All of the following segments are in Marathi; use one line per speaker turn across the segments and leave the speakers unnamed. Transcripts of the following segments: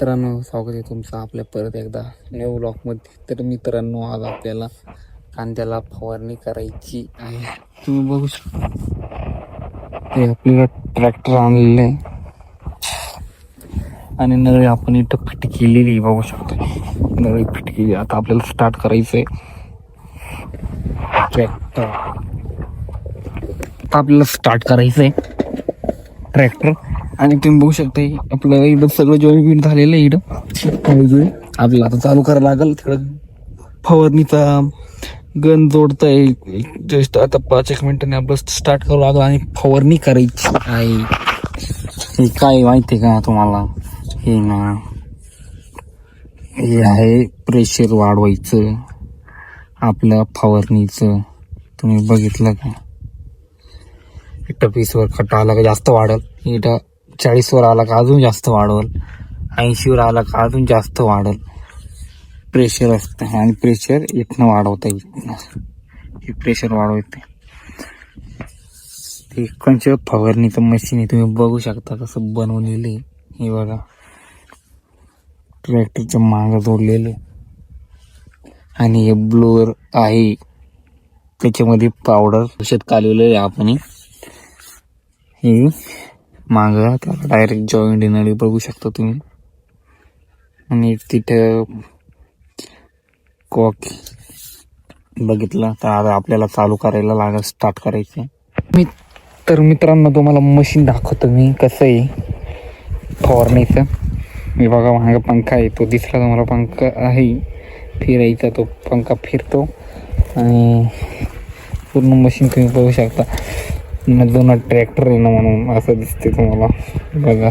मित्रांनो, स्वागत आहे तुमचं आपल्या परत एकदा न्यू ब्लॉगमध्ये. तर मित्रांनो, आज आपल्याला कांद्याला फवारणी करायची आहे. तुम्ही बघू शकता ते आपल्याला ट्रॅक्टर आणलेलं आहे आणि नळी आपण इथं फिट केलेली बघू शकता. नळी फिट केली. आता आपल्याला स्टार्ट करायचंय ट्रॅक्टर. आता आपल्याला स्टार्ट करायचंय ट्रॅक्टर आणि तुम्ही बघू शकता आपलं इकडं सगळं जॉईंट झालेलं आहे. इकडं आपल्याला आता चालू करायला लागेल. थोडं फवारणीचा गन जोडता आहे. जस्ट आता 5-1 मिनिटांनी आपलं स्टार्ट करावं लागलं आणि फवारणी करायची आहे. हे काय माहिती आहे का तुम्हाला? हे ना, हे आहे प्रेशर वाढवायचं आपलं फवारणीचं. तुम्ही बघितलं का? इथं 20वर खड्डा आला का जास्त वाढल, इथं 40वर आला का अजून जास्त वाढवल, 80वर आला का अजून जास्त वाढल. प्रेशर असतं आणि प्रेशर इथनं वाढवता येत. हे प्रेशर वाढवते ते कोणच्या फवारणीचं मशीन आहे. तुम्ही बघू शकता कसं बनवलेलं आहे. हे बघा, ट्रॅक्टरच्या मागं जोडलेलं आणि हे ब्लोअर आहे. त्याच्यामध्ये पावडर औषध कालवलेलं आहे आपण. हे मागं त्याला डायरेक्ट जॉईंट येणारी बघू शकता तुम्ही. आणि तिथं कॉक बघितलं तर आता आपल्याला चालू करायला लागेल, स्टार्ट करायचं. तर मित्रांनो, तुम्हाला मशीन दाखवतो मी कसं आहे फवारणीचं. मी बघा मागं पंखा आहे, तो दिसला तुम्हाला पंखा आहे फिरायचा. तो पंखा फिरतो आणि पूर्ण मशीन तुम्ही बघू शकता. जुना ट्रॅक्टर आहे ना म्हणून असं दिसते तुम्हाला. बघा,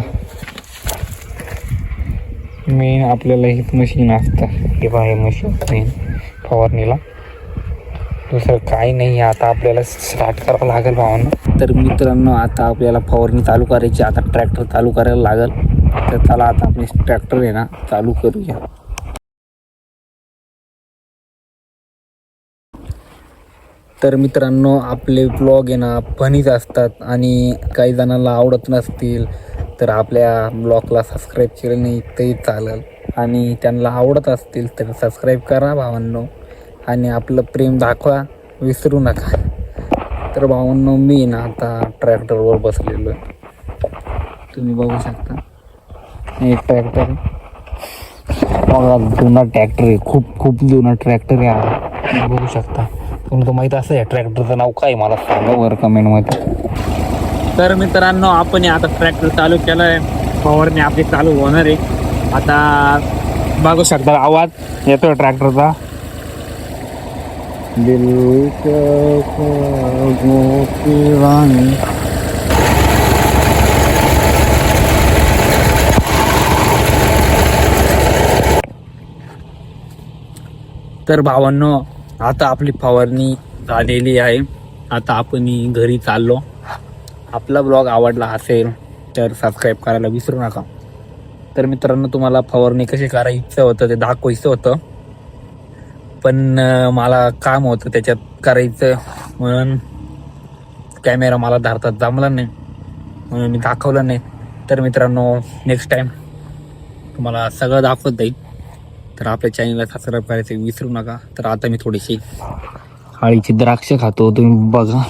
मेन आपल्याला हेच मशीन असतं. हे बघा, हे मशीन मेन फवारणीला, दुसरं काही नाही. आता आपल्याला स्टार्ट करावं लागेल भावांना. तर मित्रांनो, आता आपल्याला फवारणी चालू करायची. आता ट्रॅक्टर चालू करायला लागेल. तर चला आता आपण ट्रॅक्टर आहे ना चालू करूया. तर मित्रांनो, आपले ब्लॉग आहे ना फनीच असतात आणि काही जणांना आवडत नसतील तर आपल्या ब्लॉगला सबस्क्राईब केलं नाही तरी चालेल. आणि त्यांना आवडत असतील तर सबस्क्राईब करा भावांनो आणि आपलं प्रेम दाखवा, विसरू नका. तर भावांनो, मी ना आता ट्रॅक्टरवर बसलेलो आहे. तुम्ही बघू शकता हे ट्रॅक्टर बघा, जुना ट्रॅक्टर आहे. खूप जुना ट्रॅक्टर आहे. बघू शकता. तुमचं माहीत असं आहे ट्रॅक्टरचं नाव काय मला सांगा वर कमेंटमध्ये. तर मित्रांनो, आपण आता ट्रॅक्टर चालू केलं आहे. फवारणी आपली चालू होणार आहे. आता बघू शकता आवाज येतोय ट्रॅक्टरचा. तर भावांनो, आता आपली फवारणी झालेली आहे. आता आपण घरी चाललो. आपला ब्लॉग आवडला असेल तर सबस्क्राईब करायला विसरू नका. तर मित्रांनो, तुम्हाला फवारणी कशी करायचं होतं ते दाखवायचं होतं, पण मला काम होतं त्याच्यात करायचं म्हणून कॅमेरा मला धरतात जमला नाही, म्हणून मी दाखवलं नाही. तर मित्रांनो, नेक्स्ट टाईम तुम्हाला सगळं दाखवत जाईल. तर आपल्या चॅनलला सबस्क्राईब करायचं विसरू नका. तर आता मी थोडीशी आळीची द्राक्ष खातो, तुम्ही बघा.